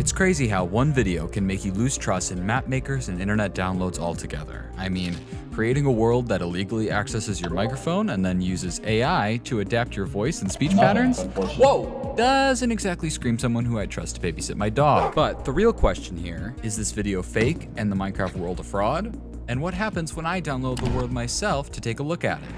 It's crazy how one video can make you lose trust in map makers and internet downloads altogether. I mean, creating a world that illegally accesses your microphone and then uses AI to adapt your voice and speech patterns? Whoa! Doesn't exactly scream someone who I'd trust to babysit my dog. But the real question here, is this video fake and the Minecraft world a fraud? And what happens when I download the world myself to take a look at it?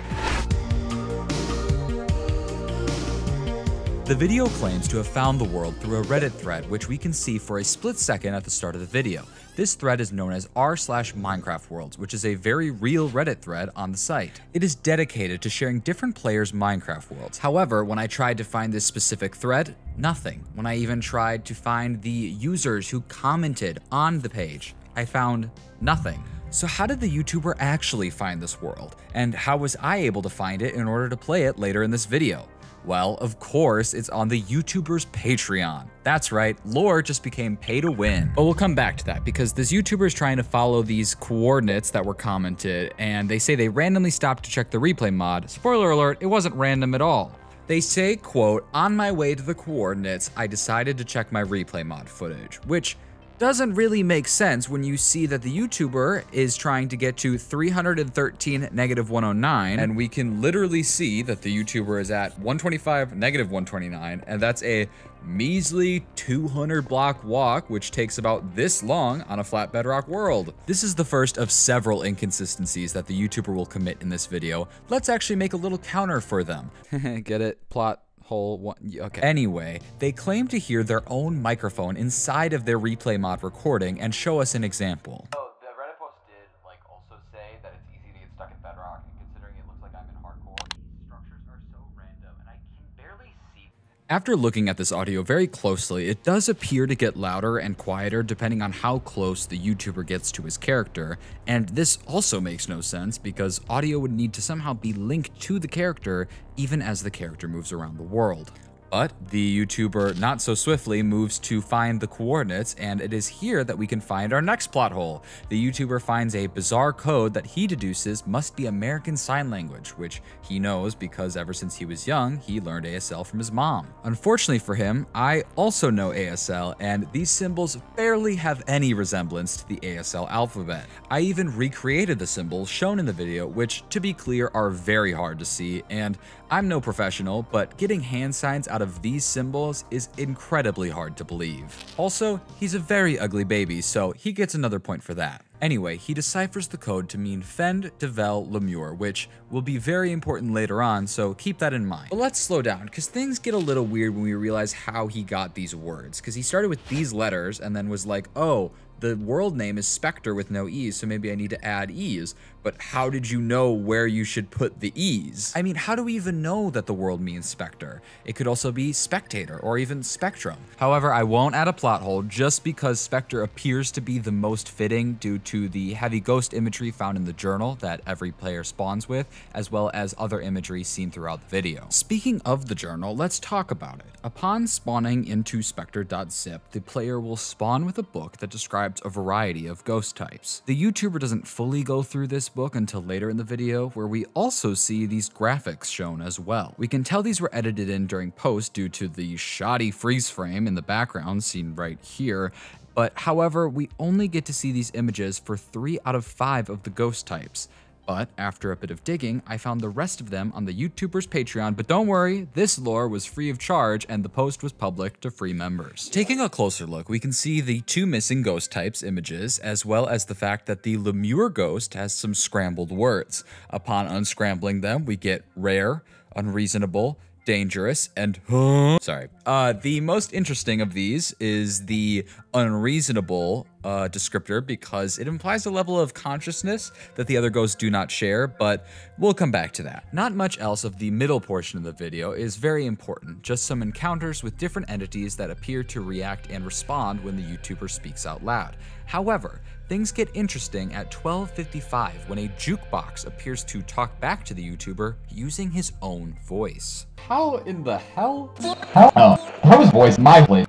The video claims to have found the world through a Reddit thread, which we can see for a split second at the start of the video. This thread is known as r/Minecraft Worlds, which is a very real Reddit thread on the site. It is dedicated to sharing different players' Minecraft worlds. However, when I tried to find this specific thread, nothing. When I even tried to find the users who commented on the page, I found nothing. So how did the YouTuber actually find this world? And how was I able to find it in order to play it later in this video? Well, of course, it's on the YouTuber's Patreon. That's right, lore just became pay to win. But we'll come back to that because this YouTuber is trying to follow these coordinates that were commented, and they say they randomly stopped to check the replay mod. Spoiler alert, it wasn't random at all. They say, quote, "On my way to the coordinates, I decided to check my replay mod footage," which doesn't really make sense when you see that the YouTuber is trying to get to 313 -109, and we can literally see that the YouTuber is at 125 -129, and that's a measly 200 block walk, which takes about this long on a flat bedrock world. This is the first of several inconsistencies that the YouTuber will commit in this video. Let's actually make a little counter for them. Get it? Plot hole one. Okay. Anyway, they claim to hear their own microphone inside of their replay mod recording and show us an example. Oh, the Reddit post did also say that it's easy to get stuck in Bedrock, and considering it looks like I'm in hardcore, these structures are so random and I can barely see. After looking at this audio very closely, it does appear to get louder and quieter depending on how close the YouTuber gets to his character, and this also makes no sense because audio would need to somehow be linked to the character even as the character moves around the world. But the YouTuber not so swiftly moves to find the coordinates, and it is here that we can find our next plot hole. The YouTuber finds a bizarre code that he deduces must be American Sign Language, which he knows because ever since he was young, he learned ASL from his mom. Unfortunately for him, I also know ASL, and these symbols barely have any resemblance to the ASL alphabet. I even recreated the symbols shown in the video, which, to be clear, are very hard to see, and I'm no professional, but getting hand signs out of these symbols is incredibly hard to believe. Also, he's a very ugly baby, so he gets another point for that. Anyway, he deciphers the code to mean Fend Devel Lemur, which will be very important later on, so keep that in mind. But let's slow down, because things get a little weird when we realize how he got these words, because he started with these letters and then was like, oh, the world name is Spectre with no E's, so maybe I need to add E's. But how did you know where you should put the E's? I mean, how do we even know that the world means Spectre? It could also be Spectator or even Spectrum. However, I won't add a plot hole just because Spectre appears to be the most fitting due to the heavy ghost imagery found in the journal that every player spawns with, as well as other imagery seen throughout the video. Speaking of the journal, let's talk about it. Upon spawning into spectator.zip, the player will spawn with a book that describes a variety of ghost types. The YouTuber doesn't fully go through this book until later in the video, where we also see these graphics shown as well. We can tell these were edited in during post due to the shoddy freeze frame in the background seen right here, but however, we only get to see these images for 3 out of 5 of the ghost types. But after a bit of digging, I found the rest of them on the YouTuber's Patreon, but don't worry, this lore was free of charge and the post was public to free members. Taking a closer look, we can see the 2 missing ghost types images, as well as the fact that the Lemur ghost has some scrambled words. Upon unscrambling them, we get rare, unreasonable, dangerous, and the most interesting of these is the unreasonable descriptor because it implies a level of consciousness that the other ghosts do not share, but we'll come back to that. Not much else of the middle portion of the video is very important, just some encounters with different entities that appear to react and respond when the YouTuber speaks out loud. However, things get interesting at 12:55 when a jukebox appears to talk back to the YouTuber using his own voice. How in the hell? How is voice my voice?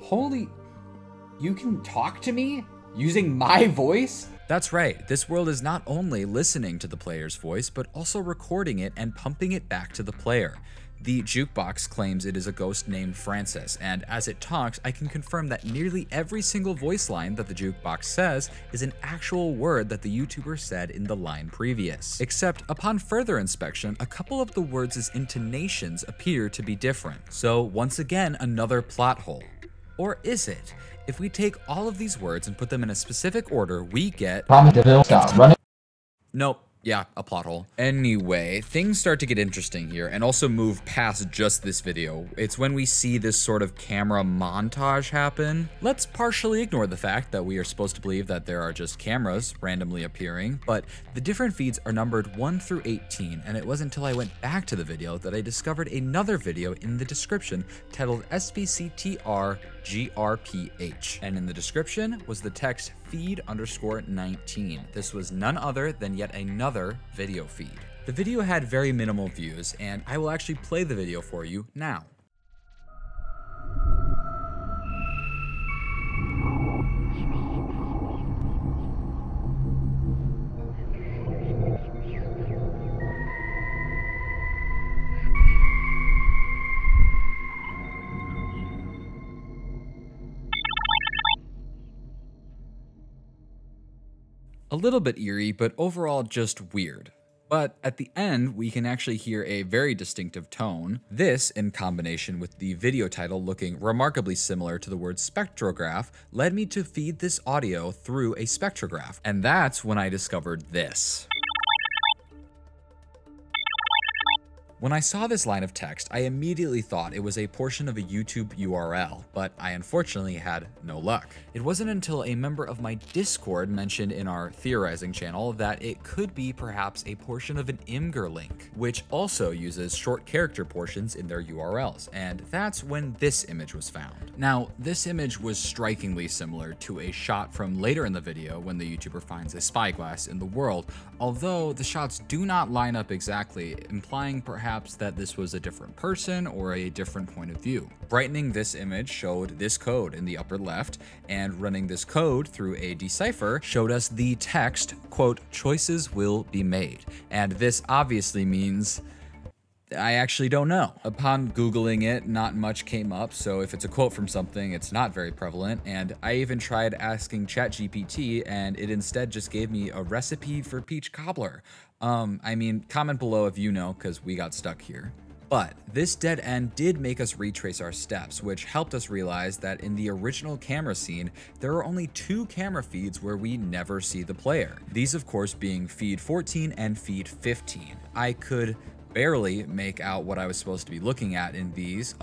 Holy... You can talk to me using my voice? That's right, this world is not only listening to the player's voice, but also recording it and pumping it back to the player. The jukebox claims it is a ghost named Francis, and as it talks, I can confirm that nearly every single voice line that the jukebox says is an actual word that the YouTuber said in the line previous. Except upon further inspection, a couple of the words' intonations appear to be different. So once again, another plot hole. Or is it? If we take all of these words and put them in a specific order, we get Nope. Yeah, a plot hole. Anyway, things start to get interesting here and also move past just this video. It's when we see this sort of camera montage happen. Let's partially ignore the fact that we are supposed to believe that there are just cameras randomly appearing, but the different feeds are numbered 1 through 18, and it wasn't until I went back to the video that I discovered another video in the description titled SBCTR GRPH, and in the description was the text feed_19. This was none other than yet another video feed. The video had very minimal views, and I will actually play the video for you now. A little bit eerie, but overall just weird. But at the end, we can actually hear a very distinctive tone. This, in combination with the video title looking remarkably similar to the word spectrograph, led me to feed this audio through a spectrograph. And that's when I discovered this. When I saw this line of text, I immediately thought it was a portion of a YouTube URL, but I unfortunately had no luck. It wasn't until a member of my Discord mentioned in our theorizing channel that it could be perhaps a portion of an Imgur link, which also uses short character portions in their URLs, and that's when this image was found. Now, this image was strikingly similar to a shot from later in the video when the YouTuber finds a spyglass in the world, although the shots do not line up exactly, implying perhaps that this was a different person or a different point of view. Brightening this image showed this code in the upper left, and running this code through a decipher showed us the text, quote, "choices will be made." And this obviously means I actually don't know. Upon Googling it, not much came up, so if it's a quote from something, it's not very prevalent, and I even tried asking ChatGPT, and it instead just gave me a recipe for peach cobbler. I mean, comment below if you know, because we got stuck here. But this dead end did make us retrace our steps, which helped us realize that in the original camera scene, there are only 2 camera feeds where we never see the player. These, of course, being feed 14 and feed 15. I could barely make out what I was supposed to be looking at in these.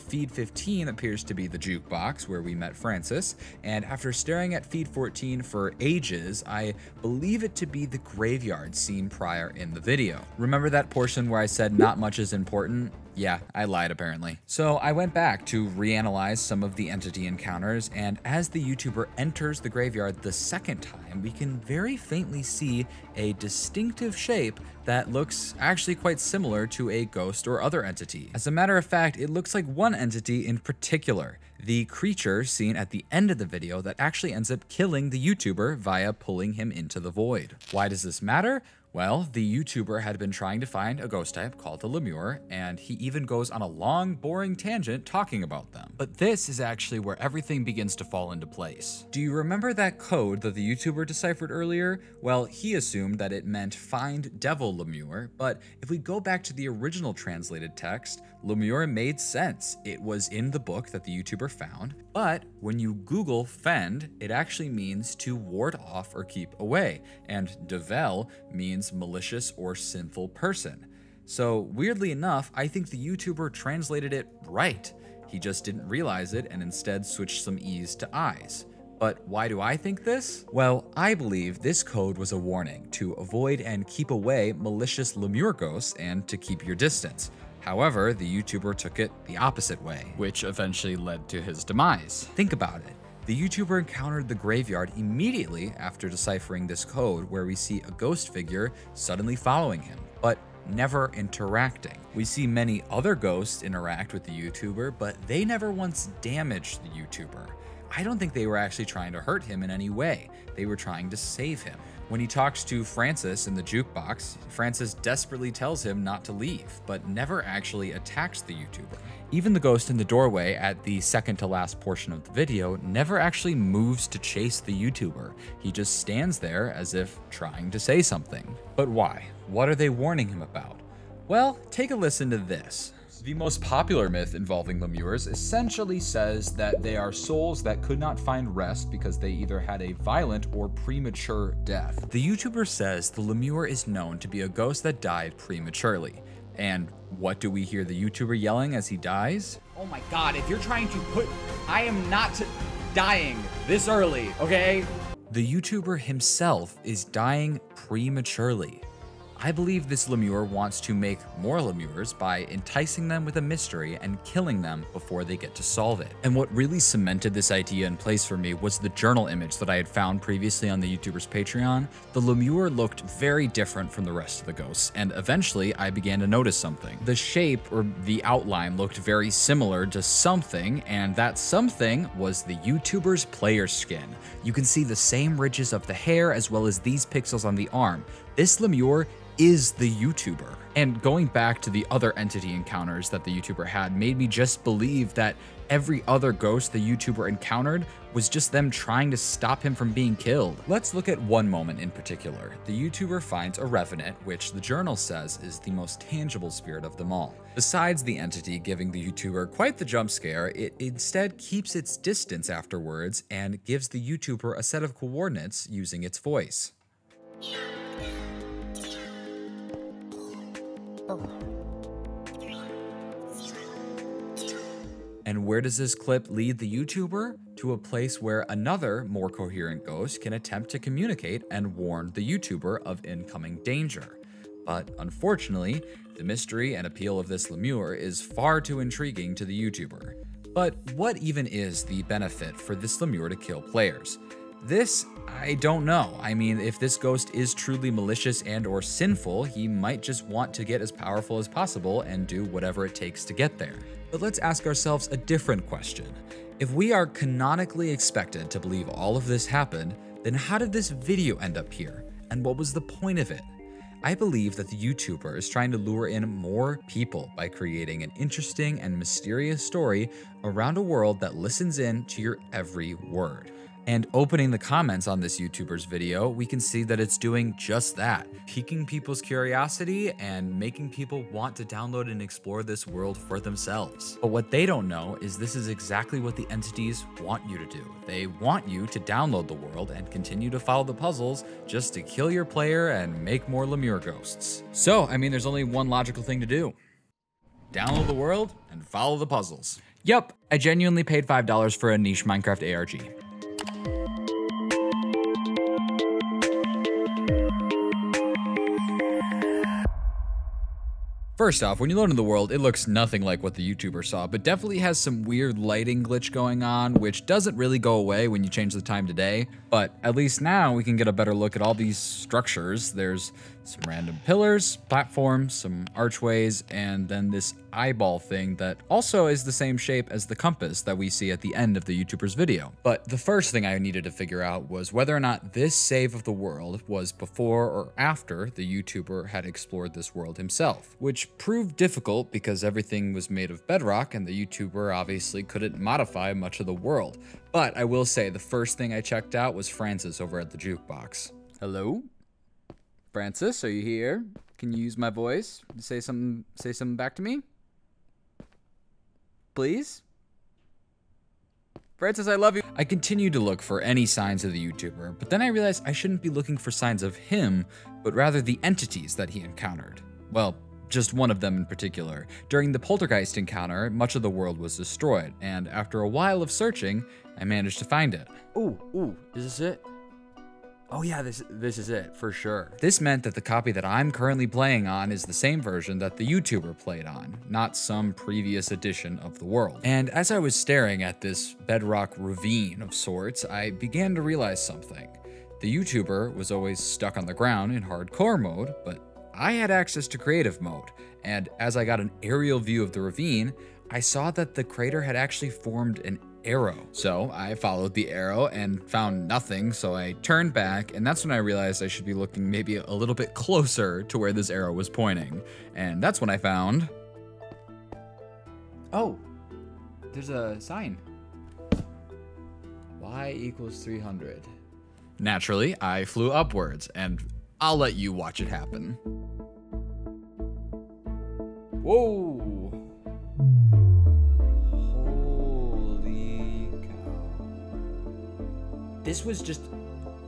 Feed 15 appears to be the jukebox where we met Francis, and after staring at feed 14 for ages, I believe it to be the graveyard seen prior in the video. Remember that portion where I said not much is important? Yeah, I lied apparently. So I went back to reanalyze some of the entity encounters, and as the YouTuber enters the graveyard the second time, we can very faintly see a distinctive shape that looks actually quite similar to a ghost or other entity. As a matter of fact, it looks like one entity in particular, the creature seen at the end of the video that actually ends up killing the YouTuber via pulling him into the void. Why does this matter? Well, the YouTuber had been trying to find a ghost type called the Lemure, and he even goes on a long, boring tangent talking about them. But this is actually where everything begins to fall into place. Do you remember that code that the YouTuber deciphered earlier? Well, he assumed that it meant find devil Lemure, but if we go back to the original translated text, Lemure made sense. It was in the book that the YouTuber found, but when you Google fend, it actually means to ward off or keep away, and devel means malicious or sinful person. So weirdly enough, I think the YouTuber translated it right. He just didn't realize it and instead switched some E's to I's. But why do I think this? Well, I believe this code was a warning to avoid and keep away malicious Lemure ghosts and to keep your distance. However, the YouTuber took it the opposite way, which eventually led to his demise. Think about it. The YouTuber encountered the graveyard immediately after deciphering this code, where we see a ghost figure suddenly following him, but never interacting. We see many other ghosts interact with the YouTuber, but they never once damaged the YouTuber. I don't think they were actually trying to hurt him in any way. They were trying to save him. When he talks to Francis in the jukebox, Francis desperately tells him not to leave, but never actually attacks the YouTuber. Even the ghost in the doorway at the second to last portion of the video never actually moves to chase the YouTuber. He just stands there as if trying to say something. But why? What are they warning him about? Well, take a listen to this. The most popular myth involving lemures essentially says that they are souls that could not find rest because they either had a violent or premature death. The YouTuber says the lemure is known to be a ghost that died prematurely. And what do we hear the YouTuber yelling as he dies? Oh my god, if you're trying to put... I am not dying this early, okay? The YouTuber himself is dying prematurely. I believe this lemure wants to make more lemures by enticing them with a mystery and killing them before they get to solve it. And what really cemented this idea in place for me was the journal image that I had found previously on the YouTuber's Patreon. The lemure looked very different from the rest of the ghosts, and eventually I began to notice something. The shape or the outline looked very similar to something, and that something was the YouTuber's player skin. You can see the same ridges of the hair as well as these pixels on the arm. This lemure is the YouTuber. And going back to the other entity encounters that the YouTuber had made me just believe that every other ghost the YouTuber encountered was just them trying to stop him from being killed. Let's look at one moment in particular. The YouTuber finds a revenant, which the journal says is the most tangible spirit of them all. Besides the entity giving the YouTuber quite the jump scare, it instead keeps its distance afterwards and gives the YouTuber a set of coordinates using its voice. And where does this clip lead the YouTuber? To a place where another, more coherent ghost can attempt to communicate and warn the YouTuber of incoming danger. But unfortunately, the mystery and appeal of this lemure is far too intriguing to the YouTuber. But what even is the benefit for this lemure to kill players? This, I don't know. I mean, if this ghost is truly malicious and or sinful, he might just want to get as powerful as possible and do whatever it takes to get there. But let's ask ourselves a different question. If we are canonically expected to believe all of this happened, then how did this video end up here? And what was the point of it? I believe that the YouTuber is trying to lure in more people by creating an interesting and mysterious story around a world that listens in to your every word. And opening the comments on this YouTuber's video, we can see that it's doing just that, piquing people's curiosity and making people want to download and explore this world for themselves. But what they don't know is this is exactly what the entities want you to do. They want you to download the world and continue to follow the puzzles just to kill your player and make more lemure ghosts. So, I mean, there's only one logical thing to do. Download the world and follow the puzzles. Yup, I genuinely paid $5 for a niche Minecraft ARG. First off, when you load into the world, it looks nothing like what the YouTuber saw, but definitely has some weird lighting glitch going on, which doesn't really go away when you change the time to day. But at least now we can get a better look at all these structures. There's some random pillars, platforms, some archways, and then this eyeball thing that also is the same shape as the compass that we see at the end of the YouTuber's video. But the first thing I needed to figure out was whether or not this save of the world was before or after the YouTuber had explored this world himself, which proved difficult because everything was made of bedrock and the YouTuber obviously couldn't modify much of the world. But I will say the first thing I checked out was Francis over at the jukebox. Hello? Francis, are you here? Can you use my voice to say something back to me? Please? Francis, I love you. I continued to look for any signs of the YouTuber, but then I realized I shouldn't be looking for signs of him, but rather the entities that he encountered. Well, just one of them in particular. During the poltergeist encounter, much of the world was destroyed, and after a while of searching, I managed to find it. Ooh, is this it? Oh yeah, this is it, for sure. This meant that the copy that I'm currently playing on is the same version that the YouTuber played on, not some previous edition of the world. And as I was staring at this bedrock ravine of sorts, I began to realize something. The YouTuber was always stuck on the ground in hardcore mode, but I had access to creative mode, and as I got an aerial view of the ravine, I saw that the crater had actually formed an arrow. So I followed the arrow and found nothing, so I turned back, and that's when I realized I should be looking maybe a little bit closer to where this arrow was pointing. And that's when I found... Oh, there's a sign. Y equals 300. Naturally, I flew upwards, and I'll let you watch it happen. Whoa! Holy cow. This was just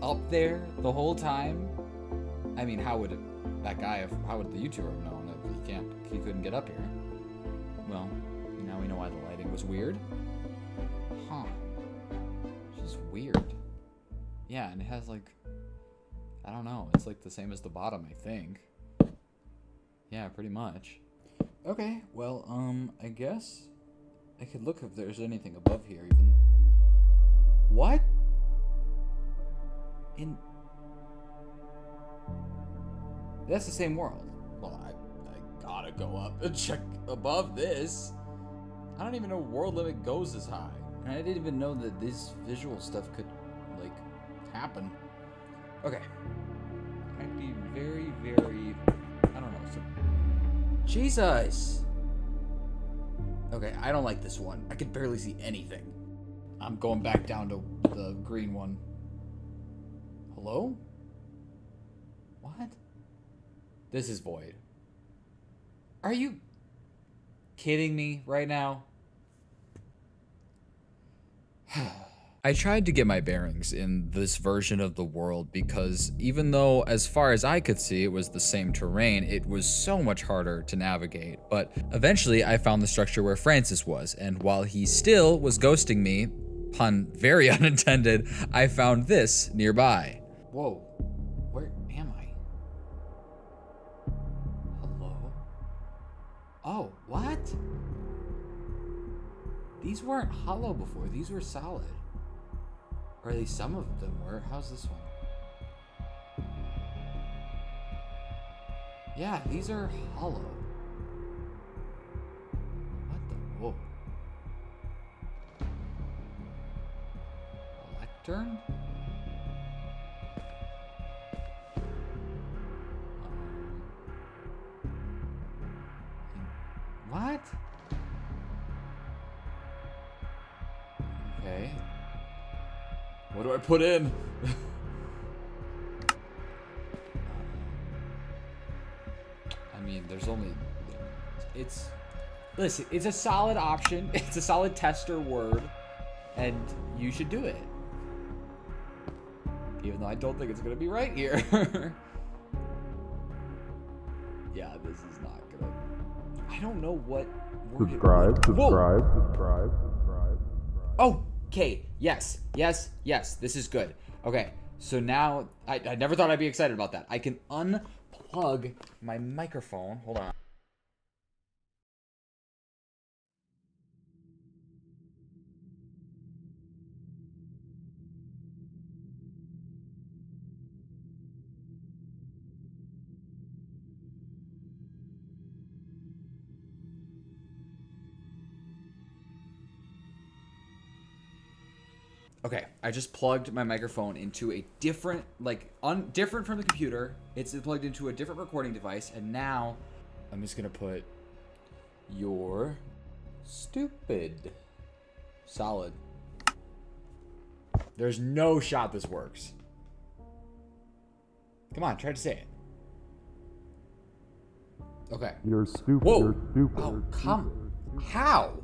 up there the whole time? I mean, how would how would the YouTuber have known that he couldn't get up here? Well, now we know why the lighting was weird. Huh. It's just weird. Yeah, and it has like, I don't know, it's like the same as the bottom, I think. Yeah, pretty much. Okay, well, I guess I could look if there's anything above here even. What? That's the same world. Well, I gotta go up and check above this. I don't even know world limit goes this high. And I didn't even know that this visual stuff could, like, happen. Okay. I'd be very, very, I don't know. Jesus! Okay, I don't like this one. I could barely see anything. I'm going back down to the green one. Hello? What? This is void. Are you kidding me right now? I tried to get my bearings in this version of the world because even though as far as I could see it was the same terrain, it was so much harder to navigate. But eventually I found the structure where Francis was, and while he still was ghosting me, pun very unintended, I found this nearby. Whoa, where am I? Hello? Oh, what? These weren't hollow before, these were solid. Or at least some of them were. How's this one? Yeah, these are hollow. What the? Whoa. Lectern? What? Okay. What do I put in? I mean, there's only... Listen, it's a solid option. It's a solid tester word. And you should do it. Even though I don't think it's going to be right here. Yeah, this is not going to... I don't know what... Subscribe. Oh, okay. Yes. This is good. Okay. So now, I never thought I'd be excited about that. I can unplug my microphone. Hold on. Okay, I just plugged my microphone into a different, different from the computer. It's plugged into a different recording device, and now I'm just gonna put "You're stupid." Solid. There's no shot this works. Come on, try to say it. Okay. You're stupid. Whoa. You're stupid. Oh, come. How?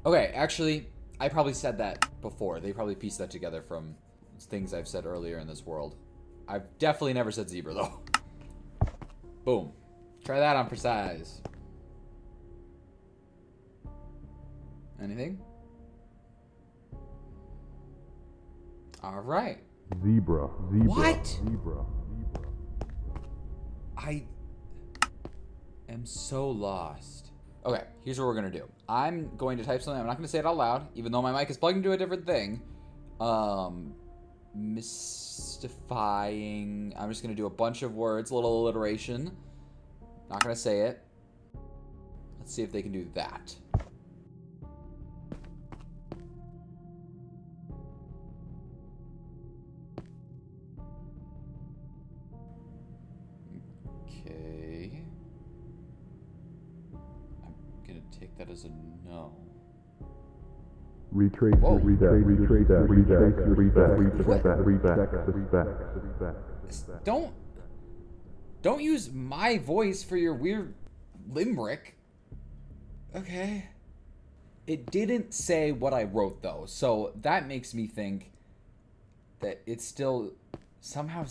Okay, actually, I probably said that before. They probably pieced that together from things I've said earlier in this world. I've definitely never said zebra, though. Boom. Try that on for size. Anything? All right. Zebra. What? Zebra. I am so lost. Okay, here's what we're gonna do. I'm going to type something. I'm not gonna say it out loud, even though my mic is plugged into a different thing. Mystifying. I'm just gonna do a bunch of words, a little alliteration. Not gonna say it. Let's see if they can do that. that is a no. Retrace your steps. Don't use my voice for your weird limerick. Okay. It didn't say what I wrote though, so that makes me think that it's still somehow.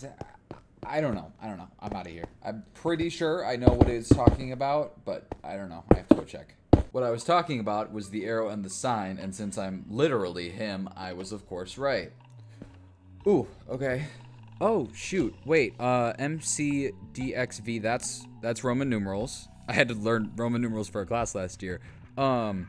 I don't know. I'm out of here. I'm pretty sure I know what it's talking about, but I don't know. I have to go check. What I was talking about was the arrow and the sign, and since I'm literally him, I was of course right. Ooh, okay. Oh, shoot. Wait, MCDXV, that's Roman numerals. I had to learn Roman numerals for a class last year. I'm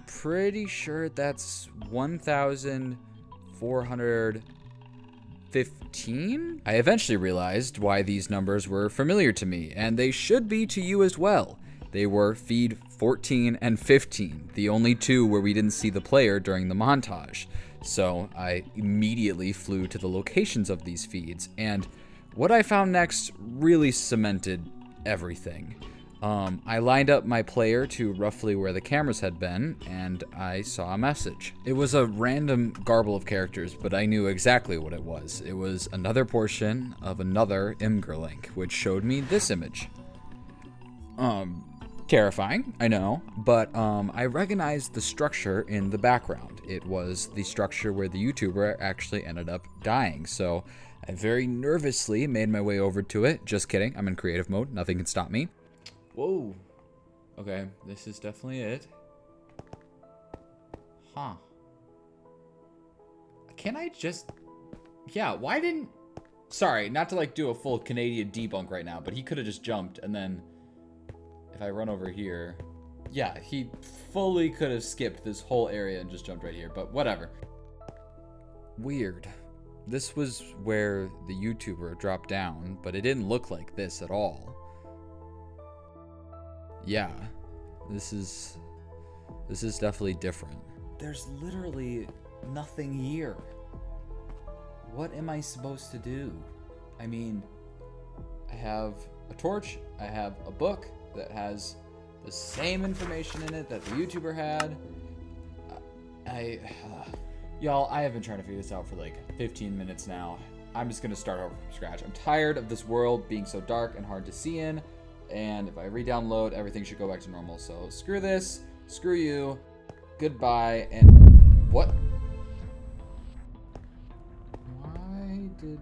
pretty sure that's 1,415? I eventually realized why these numbers were familiar to me, and they should be to you as well. They were feed 14 and 15, the only two where we didn't see the player during the montage. So I immediately flew to the locations of these feeds, and what I found next really cemented everything. I lined up my player to roughly where the cameras had been, and I saw a message. It was a random garble of characters, but I knew exactly what it was. It was another portion of another Imgur link, which showed me this image. Terrifying, I know, but I recognized the structure in the background. It was the structure where the YouTuber actually ended up dying, so I very nervously made my way over to it. Just kidding, I'm in creative mode, nothing can stop me. Whoa. Okay, this is definitely it. Huh. Can I just... Yeah, why didn't... Sorry, not to like do a full Canadian debunk right now, but he could have just jumped and then... If I run over here... Yeah, he fully could have skipped this whole area and just jumped right here, but whatever. Weird. This was where the YouTuber dropped down, but it didn't look like this at all. Yeah, this is definitely different. There's literally nothing here. What am I supposed to do? I mean, I have a torch, I have a book that has the same information in it that the YouTuber had. Y'all, I have been trying to figure this out for like 15 minutes now. I'm just gonna start over from scratch. I'm tired of this world being so dark and hard to see in. And if I re-download, everything should go back to normal. So screw this, screw you, goodbye, and what? Why did...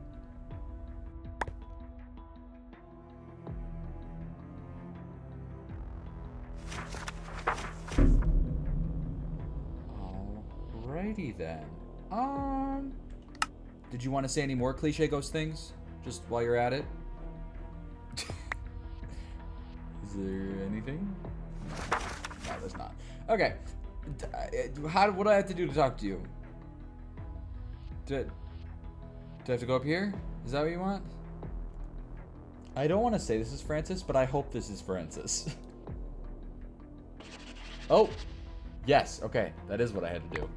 Alrighty then. Did you want to say any more cliche ghost things? Just while you're at it? Is there anything? No, there's not. Okay. What do I have to do to talk to you? Do I have to go up here? Is that what you want? I don't want to say this is Francis, but I hope this is Francis. Oh! Yes, okay. That is what I had to do.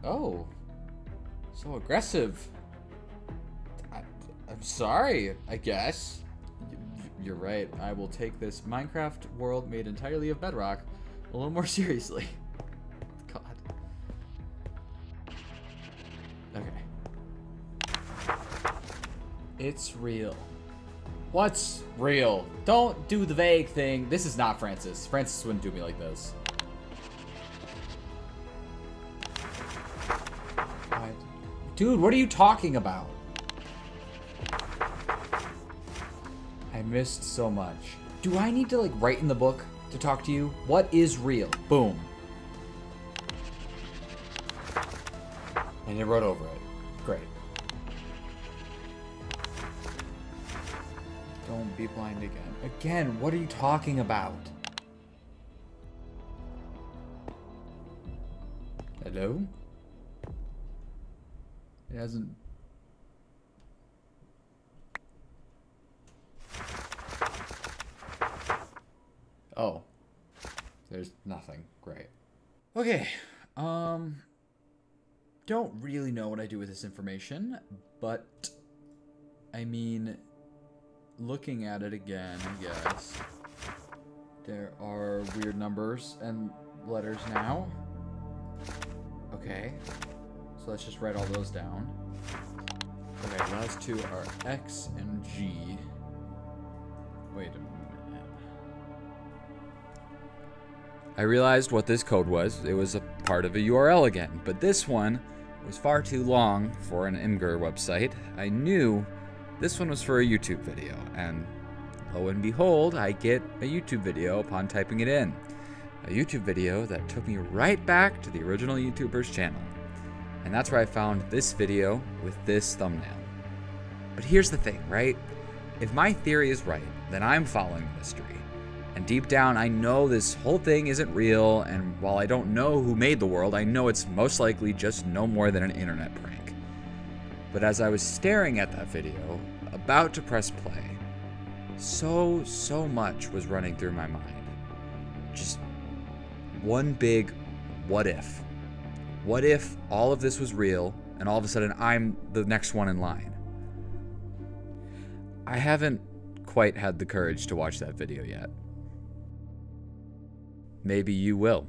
Oh. So aggressive. I'm sorry, I guess. You're right. I will take this Minecraft world made entirely of Bedrock a little more seriously. God. Okay. It's real. What's real? Don't do the vague thing. This is not Francis. Francis wouldn't do me like this. What? Dude, what are you talking about? I missed so much. Do I need to like write in the book to talk to you? What is real? Boom. And it wrote over it. Great. Don't be blind again. Again, what are you talking about? Hello? It hasn't... Oh. There's nothing. Great. Okay. Don't really know what I do with this information, but I mean, looking at it again, I guess. There are weird numbers and letters now. Okay. So let's just write all those down. Okay, the last two are X and G. Wait a minute. I realized what this code was. It was a part of a URL again, but this one was far too long for an Imgur website. I knew this one was for a YouTube video, and lo and behold, I get a YouTube video upon typing it in. A YouTube video that took me right back to the original YouTuber's channel. And that's where I found this video with this thumbnail. But here's the thing, right? If my theory is right, then I'm following the mystery. And deep down, I know this whole thing isn't real, and while I don't know who made the world, I know it's most likely just no more than an internet prank. But as I was staring at that video, about to press play, so much was running through my mind. Just one big what if. What if all of this was real, and all of a sudden I'm the next one in line? I haven't quite had the courage to watch that video yet. Maybe you will.